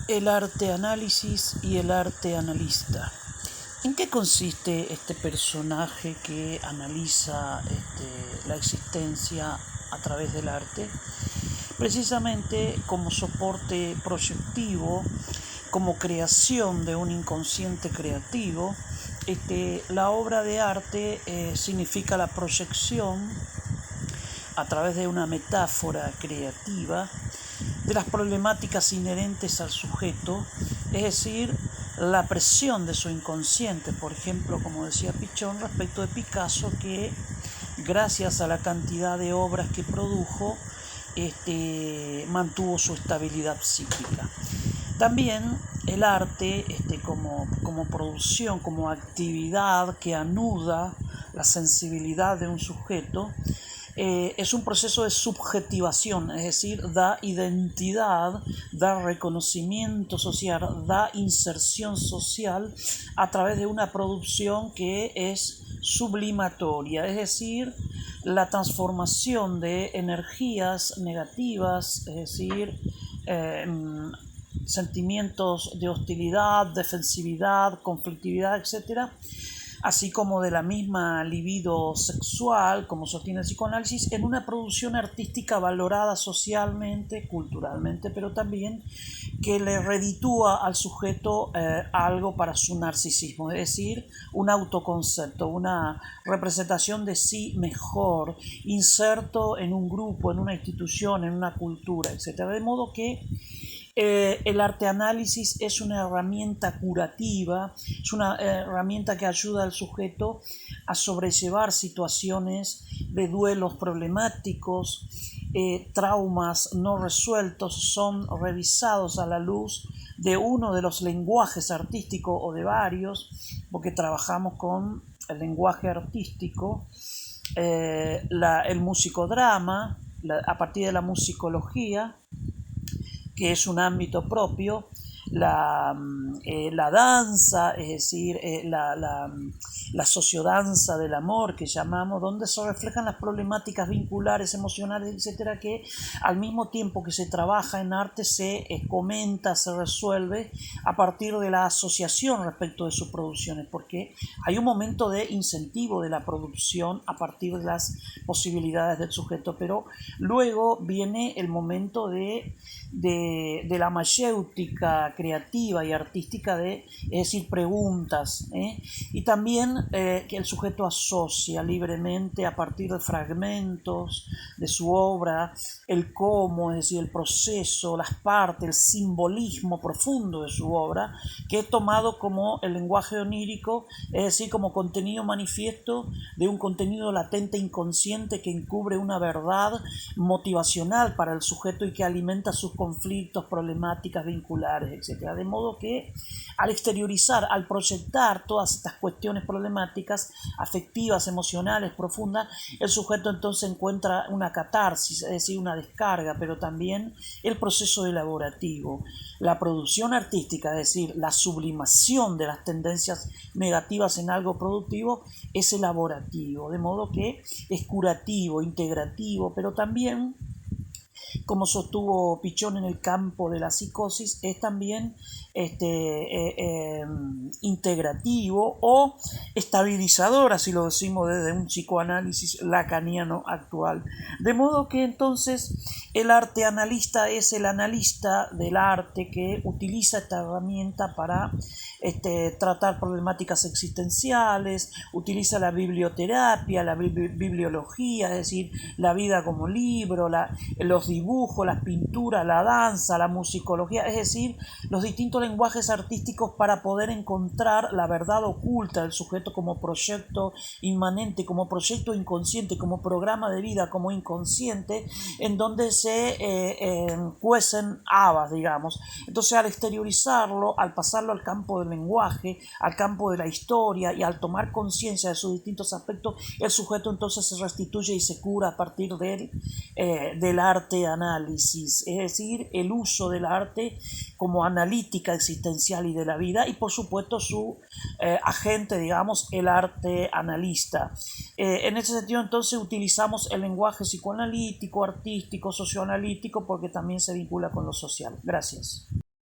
El arte análisis y el arte analista. ¿En qué consiste este personaje que analiza la existencia a través del arte? Precisamente como soporte proyectivo, como creación de un inconsciente creativo, la obra de arte significa la proyección a través de una metáfora creativa de las problemáticas inherentes al sujeto, es decir, la presión de su inconsciente, por ejemplo, como decía Pichón, respecto de Picasso, que gracias a la cantidad de obras que produjo, mantuvo su estabilidad psíquica. También el arte como producción, como actividad que anuda la sensibilidad de un sujeto, es un proceso de subjetivación, es decir, da identidad, da reconocimiento social, da inserción social a través de una producción que es sublimatoria, es decir, la transformación de energías negativas, es decir, sentimientos de hostilidad, defensividad, conflictividad, etc., así como de la misma libido sexual, como sostiene el psicoanálisis, en una producción artística valorada socialmente, culturalmente, pero también que le reditúa al sujeto algo para su narcisismo, es decir, un autoconcepto, una representación de sí mejor, inserto en un grupo, en una institución, en una cultura, etc. De modo que el arte análisis es una herramienta curativa, es una herramienta que ayuda al sujeto a sobrellevar situaciones de duelos problemáticos, traumas no resueltos, son revisados a la luz de uno de los lenguajes artísticos o de varios, porque trabajamos con el lenguaje artístico, el musicodrama, a partir de la musicología, que es un ámbito propio, la danza, es decir, la sociodanza del amor que llamamos, donde se reflejan las problemáticas vinculares, emocionales, etcétera, que al mismo tiempo que se trabaja en arte se comenta, se resuelve a partir de la asociación respecto de sus producciones, porque hay un momento de incentivo de la producción a partir de las posibilidades del sujeto, pero luego viene el momento de la mayéutica creativa y artística, es decir, preguntas, y también que el sujeto asocia libremente a partir de fragmentos de su obra el cómo, es decir, el proceso, las partes, el simbolismo profundo de su obra, que es tomado como el lenguaje onírico, es decir, como contenido manifiesto de un contenido latente inconsciente que encubre una verdad motivacional para el sujeto y que alimenta sus conflictos, problemáticas vinculares, etc. De modo que al exteriorizar, al proyectar todas estas cuestiones problemáticas, afectivas, emocionales, profundas, el sujeto entonces encuentra una catarsis, es decir, una descarga, pero también el proceso elaborativo. La producción artística, es decir, la sublimación de las tendencias negativas en algo productivo, es elaborativo, de modo que es curativo, integrativo, pero también, como sostuvo Pichón en el campo de la psicosis, es también integrativo o estabilizador, así lo decimos desde un psicoanálisis lacaniano actual. De modo que entonces el arte analista es el analista del arte que utiliza esta herramienta para tratar problemáticas existenciales, utiliza la biblioterapia, la bibliología, es decir, la vida como libro, los dibujos, las pinturas, la danza, la musicología, es decir, los distintos lenguajes artísticos para poder encontrar la verdad oculta del sujeto como proyecto inmanente, como proyecto inconsciente, como programa de vida, como inconsciente, en donde se cuecen habas, digamos. Entonces, al exteriorizarlo, al pasarlo al campo del lenguaje, al campo de la historia y al tomar conciencia de sus distintos aspectos, el sujeto entonces se restituye y se cura a partir del arte análisis, es decir, el uso del arte como analítica existencial y de la vida, y por supuesto su agente, digamos, el arte analista. En ese sentido entonces utilizamos el lenguaje psicoanalítico, artístico, socioanalítico, porque también se vincula con lo social. Gracias.